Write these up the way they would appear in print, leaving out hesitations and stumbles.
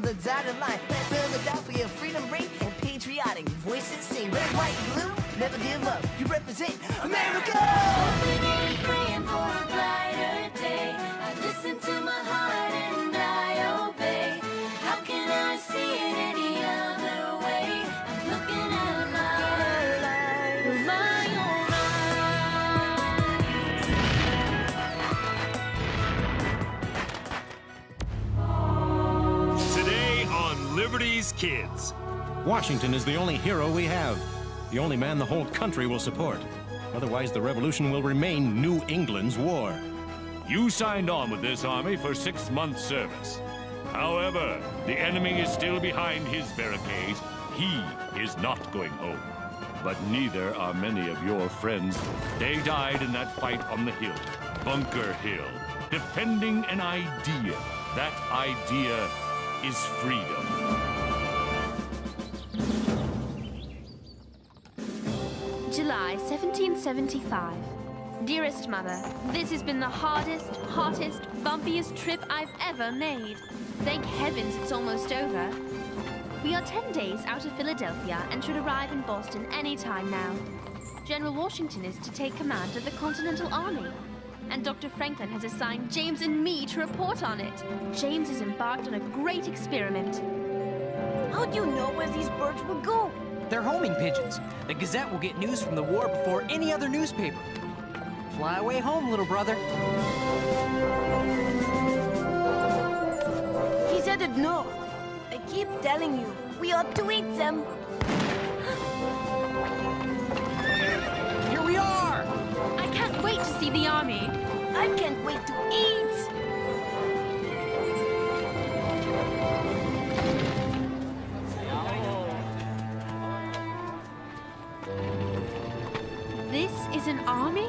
on the dotted line. Let's Philadelphia, freedom ring, and patriotic voices sing. Red, white, blue, never give up. You represent America! Hoping and praying for a brighter day. I listen to my heart and I obey. How can I see it any other way? I'm looking at a light with my own eyes. Today on Liberty's Kids. Washington is the only hero we have. The only man the whole country will support. Otherwise, the revolution will remain New England's war. You signed on with this army for 6 months' service. However, the enemy is still behind his barricades. He is not going home. But neither are many of your friends. They died in that fight on the hill, Bunker Hill, defending an idea. That idea is freedom. July 1775. Dearest Mother, this has been the hardest, hottest, bumpiest trip I've ever made. Thank heavens it's almost over. We are 10 days out of Philadelphia and should arrive in Boston any time now. General Washington is to take command of the Continental Army, and Dr. Franklin has assigned James and me to report on it. James has embarked on a great experiment. How do you know where these birds will go? They're homing pigeons. The Gazette will get news from the war before any other newspaper. Fly away home, little brother. He's headed north. I keep telling you, we ought to eat them. Here we are! I can't wait to see the army. I can't wait to eat. This is an army?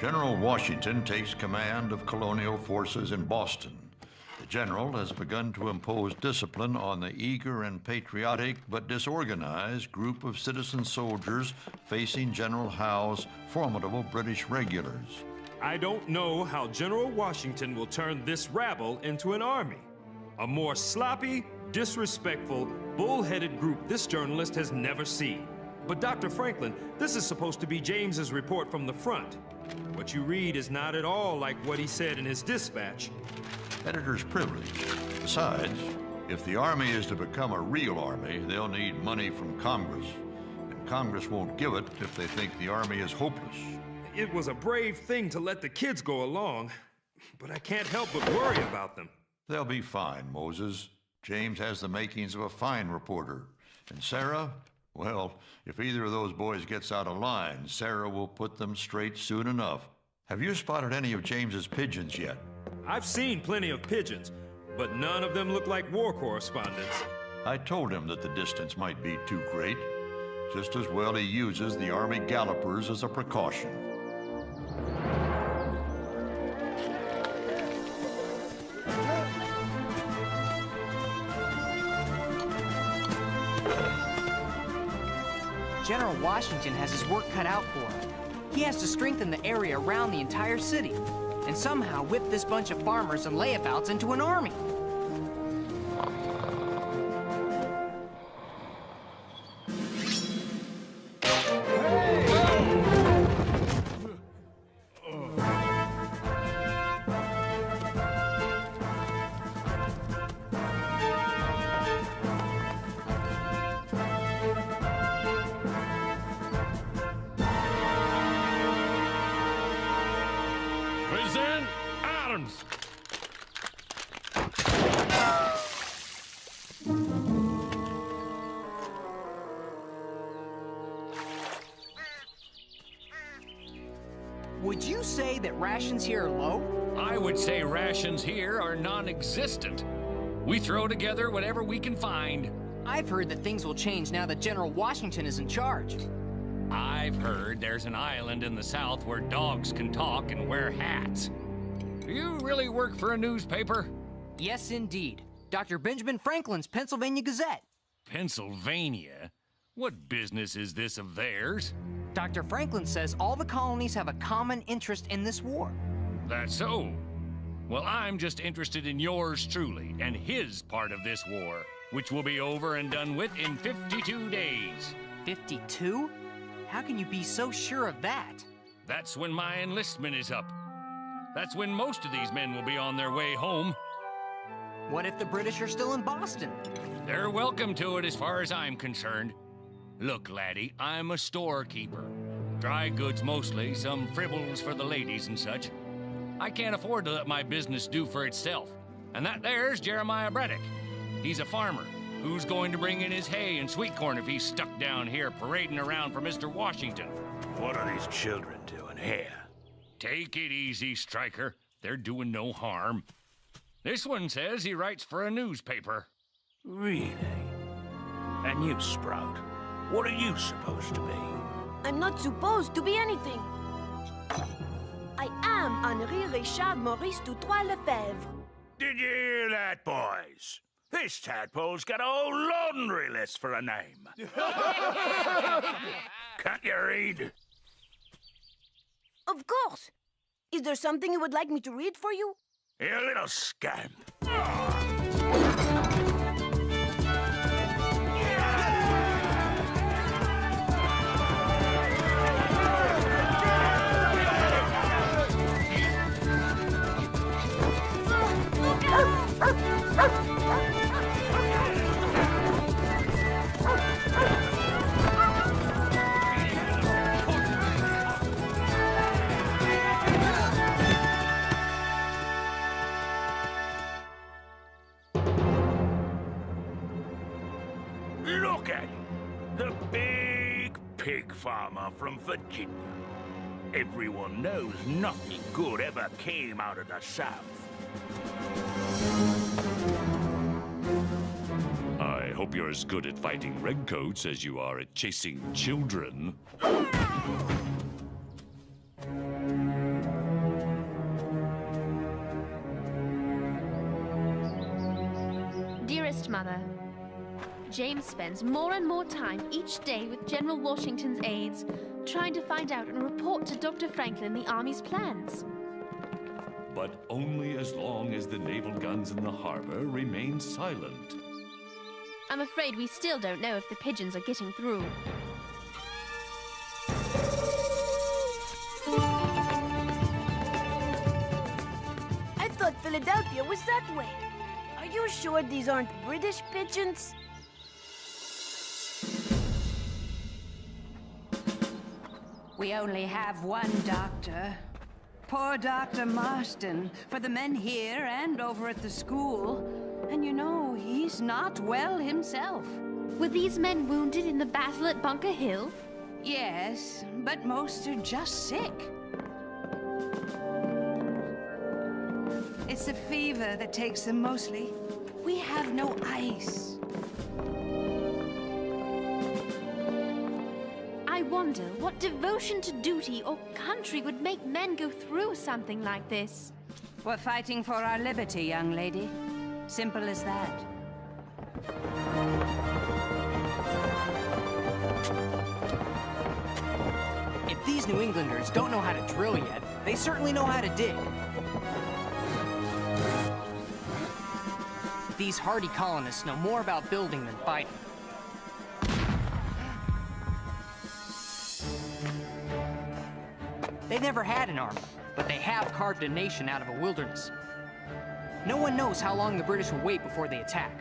General Washington takes command of colonial forces in Boston. The general has begun to impose discipline on the eager and patriotic but disorganized group of citizen soldiers facing General Howe's formidable British regulars. I don't know how General Washington will turn this rabble into an army. A more sloppy, disrespectful, bull-headed group this journalist has never seen. But Dr. Franklin, this is supposed to be James's report from the front. What you read is not at all like what he said in his dispatch. Editor's privilege. Besides, if the army is to become a real army, they'll need money from Congress. And Congress won't give it if they think the army is hopeless. It was a brave thing to let the kids go along, but I can't help but worry about them. They'll be fine, Moses. James has the makings of a fine reporter. And Sarah? Well, if either of those boys gets out of line, Sarah will put them straight soon enough. Have you spotted any of James's pigeons yet? I've seen plenty of pigeons, but none of them look like war correspondents. I told him that the distance might be too great. Just as well he uses the Army gallopers as a precaution. General Washington has his work cut out for him. He has to strengthen the area around the entire city and somehow whip this bunch of farmers and layabouts into an army. Present Adams! Would you say that rations here are low? I would say rations here are non-existent. We throw together whatever we can find. I've heard that things will change now that General Washington is in charge. I've heard there's an island in the south where dogs can talk and wear hats. Do you really work for a newspaper? Yes, indeed. Dr. Benjamin Franklin's Pennsylvania Gazette. Pennsylvania? What business is this of theirs? Dr. Franklin says all the colonies have a common interest in this war. That's so. Well, I'm just interested in yours truly and his part of this war, which will be over and done with in 52 days. 52? How can you be so sure of that? That's when my enlistment is up. That's when most of these men will be on their way home. What if the British are still in Boston? They're welcome to it as far as I'm concerned. Look, laddie, I'm a storekeeper. Dry goods mostly, some fribbles for the ladies and such. I can't afford to let my business do for itself. And that there's Jeremiah Braddock. He's a farmer. Who's going to bring in his hay and sweet corn if he's stuck down here parading around for Mr. Washington? What are these children doing here? Take it easy, Stryker. They're doing no harm. This one says he writes for a newspaper. Really? And you, Sprout, what are you supposed to be? I'm not supposed to be anything. I am Henri Richard Maurice Doutroy Lefebvre. Did you hear that, boys? This tadpole's got a whole laundry list for a name. Can't you read? Of course. Is there something you would like me to read for you? You little scamp. Look at him, the big pig farmer from Virginia. Everyone knows nothing good ever came out of the South. I hope you're as good at fighting redcoats as you are at chasing children. Dearest Mother, James spends more and more time each day with General Washington's aides, trying to find out and report to Dr. Franklin the Army's plans. But only as long as the naval guns in the harbor remain silent. I'm afraid we still don't know if the pigeons are getting through. I thought Philadelphia was that way. Are you sure these aren't British pigeons? We only have one doctor. Poor Dr. Marston, for the men here and over at the school. And you know, he's not well himself. Were these men wounded in the battle at Bunker Hill? Yes, but most are just sick. It's the fever that takes them mostly. We have no ice. I wonder what devotion to duty or country would make men go through something like this. We're fighting for our liberty, young lady. Simple as that. If these New Englanders don't know how to drill yet, they certainly know how to dig. These hardy colonists know more about building than fighting. They never had an army, but they have carved a nation out of a wilderness. No one knows how long the British will wait before they attack.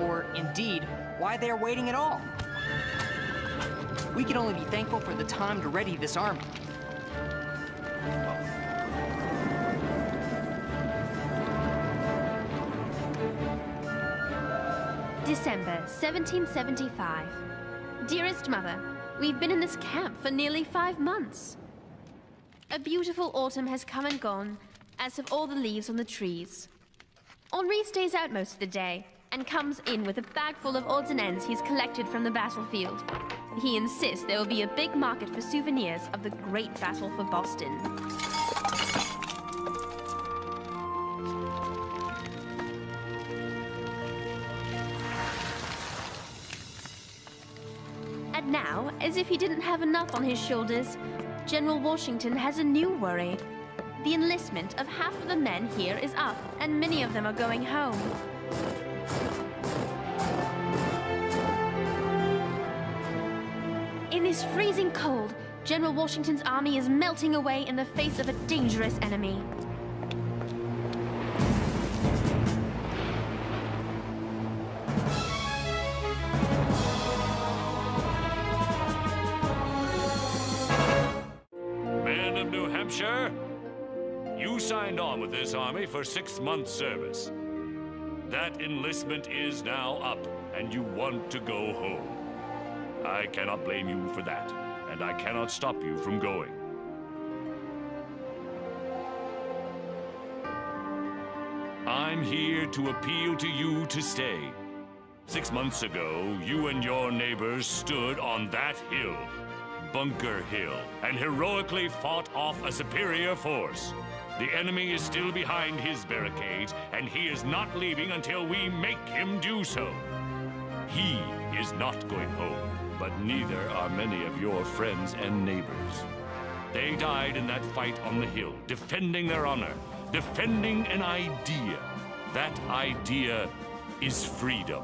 Or, indeed, why they are waiting at all. We can only be thankful for the time to ready this army. December 1775. Dearest Mother, we've been in this camp for nearly 5 months. A beautiful autumn has come and gone, as have all the leaves on the trees. Henri stays out most of the day, and comes in with a bag full of odds and ends he's collected from the battlefield. He insists there will be a big market for souvenirs of the great battle for Boston. And now, as if he didn't have enough on his shoulders, General Washington has a new worry. The enlistment of half of the men here is up, and many of them are going home. In this freezing cold, General Washington's army is melting away in the face of a dangerous enemy. Men of New Hampshire, you signed on with this army for 6 months' service. That enlistment is now up, and you want to go home. I cannot blame you for that, and I cannot stop you from going. I'm here to appeal to you to stay. 6 months ago, you and your neighbors stood on that hill, Bunker Hill, and heroically fought off a superior force. The enemy is still behind his barricades, and he is not leaving until we make him do so. He is not going home, but neither are many of your friends and neighbors. They died in that fight on the hill, defending their honor, defending an idea. That idea is freedom.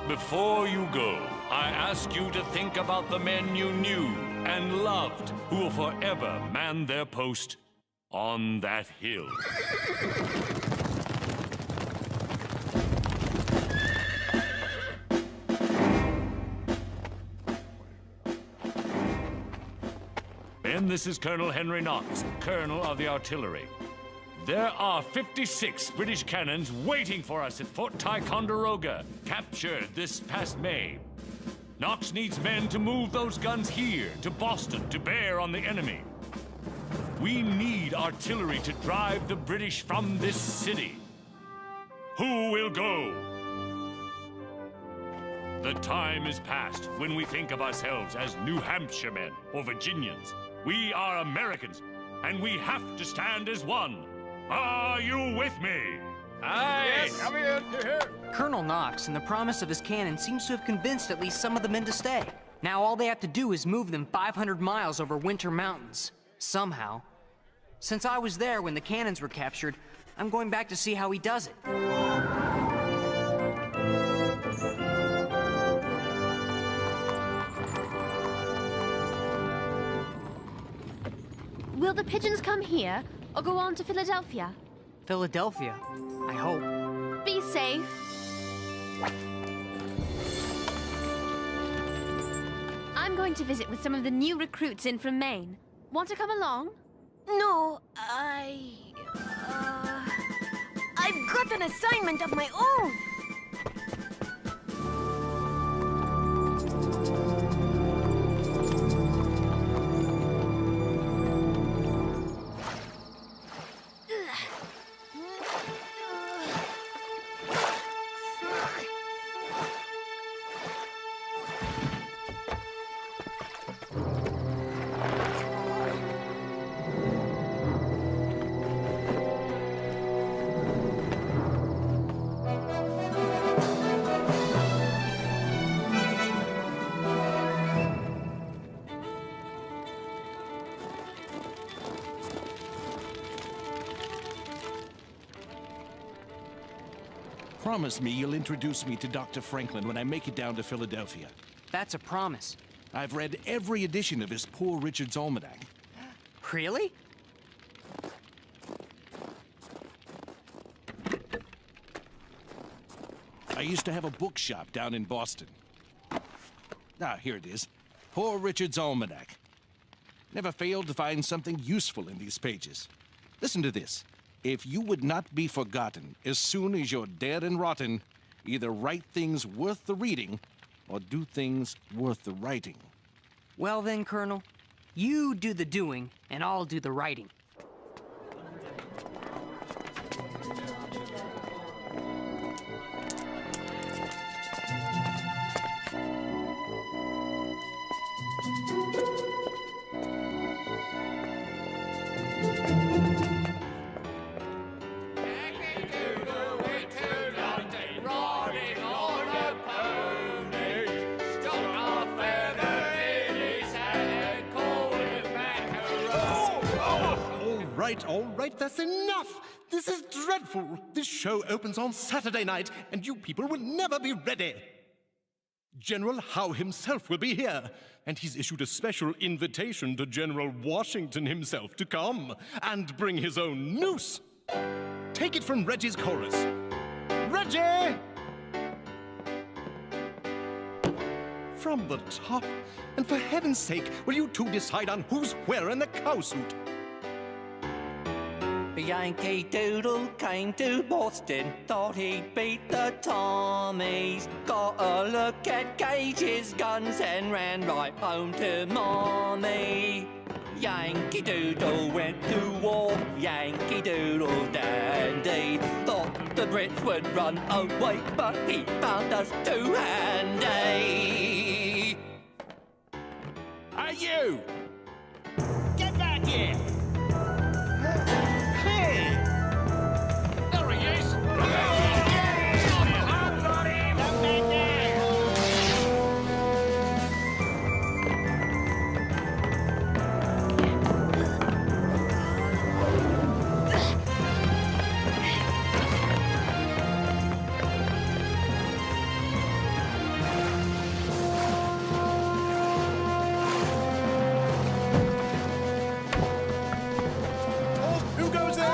Before you go, I ask you to think about the men you knew and loved who will forever man their post on that hill. Men, this is Colonel Henry Knox, Colonel of the Artillery. There are 56 British cannons waiting for us at Fort Ticonderoga, captured this past May. Knox needs men to move those guns here, to Boston, to bear on the enemy. We need artillery to drive the British from this city. Who will go? The time is past when we think of ourselves as New Hampshire men or Virginians. We are Americans, and we have to stand as one. Are you with me? Aye! Yes, I'm here. Colonel Knox and the promise of his cannon seems to have convinced at least some of the men to stay. Now all they have to do is move them 500 miles over winter mountains. Somehow. Since I was there when the cannons were captured, I'm going back to see how he does it. Will the pigeons come here, or go on to Philadelphia? Philadelphia, I hope. Be safe. I'm going to visit with some of the new recruits in from Maine. Want to come along? No, I've got an assignment of my own. Promise me you'll introduce me to Dr. Franklin when I make it down to Philadelphia. That's a promise. I've read every edition of his Poor Richard's Almanack. Really? I used to have a bookshop down in Boston. Ah, here it is. Poor Richard's Almanack. Never failed to find something useful in these pages. Listen to this. If you would not be forgotten as soon as you're dead and rotten, either write things worth the reading or do things worth the writing. Well then, Colonel, you do the doing, and I'll do the writing. right, that's enough! This is dreadful! This show opens on Saturday night, and you people will never be ready! General Howe himself will be here, and he's issued a special invitation to General Washington himself to come and bring his own noose. Take it from Reggie's chorus. Reggie! From the top. And for heaven's sake, will you two decide on who's wearing the cowsuit? Yankee Doodle came to Boston, thought he'd beat the Tommies. Got a look at Gage's guns and ran right home to Mommy. Yankee Doodle went to war, Yankee Doodle dandy. Thought the Brits would run away, but he found us too handy. Hey, you! Get back here! Hey! There he is! I've got him! Come back there! Who goes there?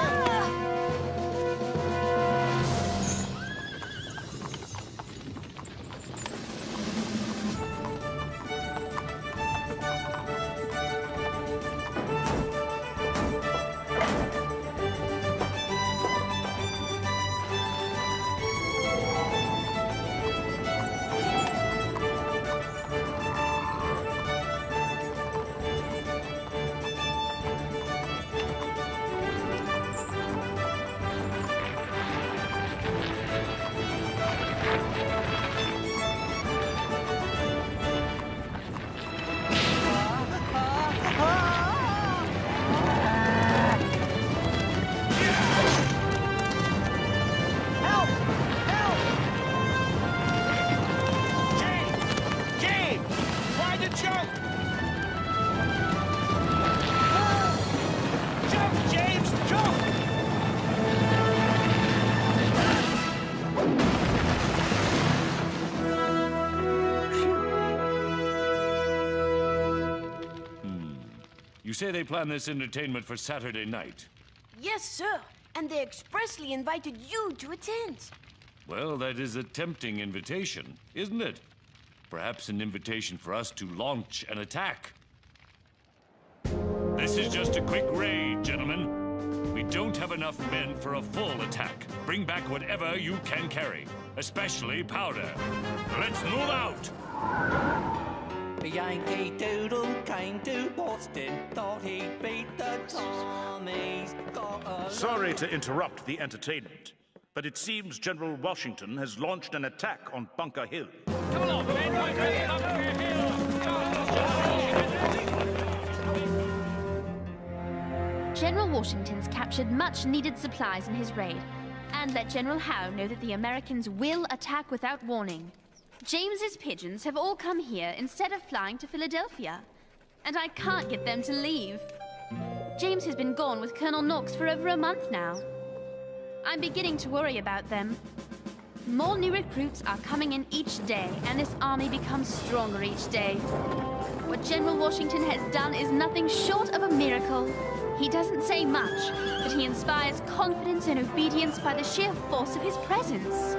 James! Try to jump! Jump, James! Jump! You say they plan this entertainment for Saturday night. Yes, sir. And they expressly invited you to attend. Well, that is a tempting invitation, isn't it? Perhaps an invitation for us to launch an attack. This is just a quick raid, gentlemen. We don't have enough men for a full attack. Bring back whatever you can carry, especially powder. Let's move out! Yankee Doodle came to Boston, thought he'd beat the Tommies. Got a Sorry to interrupt the entertainment, but it seems General Washington has launched an attack on Bunker Hill. Come along, men! General Washington's captured much-needed supplies in his raid, and let General Howe know that the Americans will attack without warning. James's pigeons have all come here instead of flying to Philadelphia, and I can't get them to leave. James has been gone with Colonel Knox for over a month now. I'm beginning to worry about them. More new recruits are coming in each day, and this army becomes stronger each day. What General Washington has done is nothing short of a miracle. He doesn't say much, but he inspires confidence and obedience by the sheer force of his presence.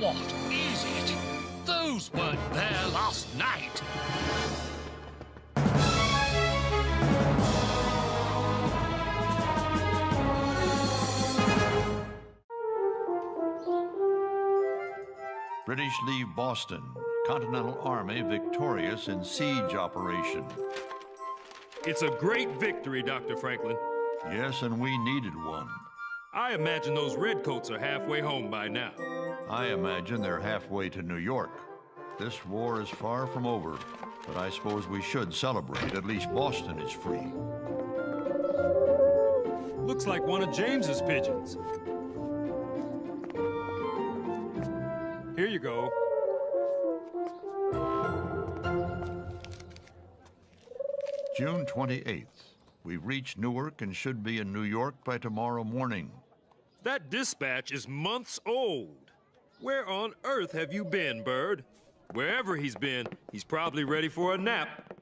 What is it? Those weren't there last night. British leave Boston. Continental Army victorious in siege operation. It's a great victory, Dr. Franklin. Yes, and we needed one. I imagine those redcoats are halfway home by now. I imagine they're halfway to New York. This war is far from over, but I suppose we should celebrate. At least Boston is free. Looks like one of James's pigeons. Here you go. June 28th. We've reached Newark and should be in New York by tomorrow morning. That dispatch is months old. Where on earth have you been, Bird? Wherever he's been, he's probably ready for a nap.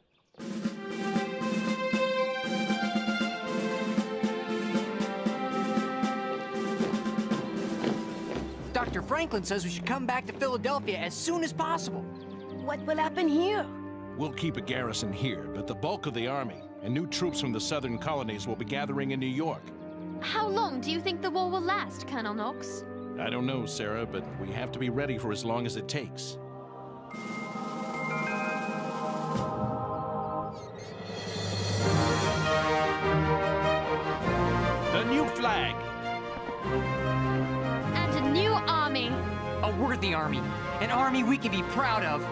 Dr. Franklin says we should come back to Philadelphia as soon as possible. What will happen here? We'll keep a garrison here, but the bulk of the army and new troops from the southern colonies will be gathering in New York. How long do you think the war will last, Colonel Knox? I don't know, Sarah, but we have to be ready for as long as it takes. The new flag! And a new army. A worthy army. An army we can be proud of.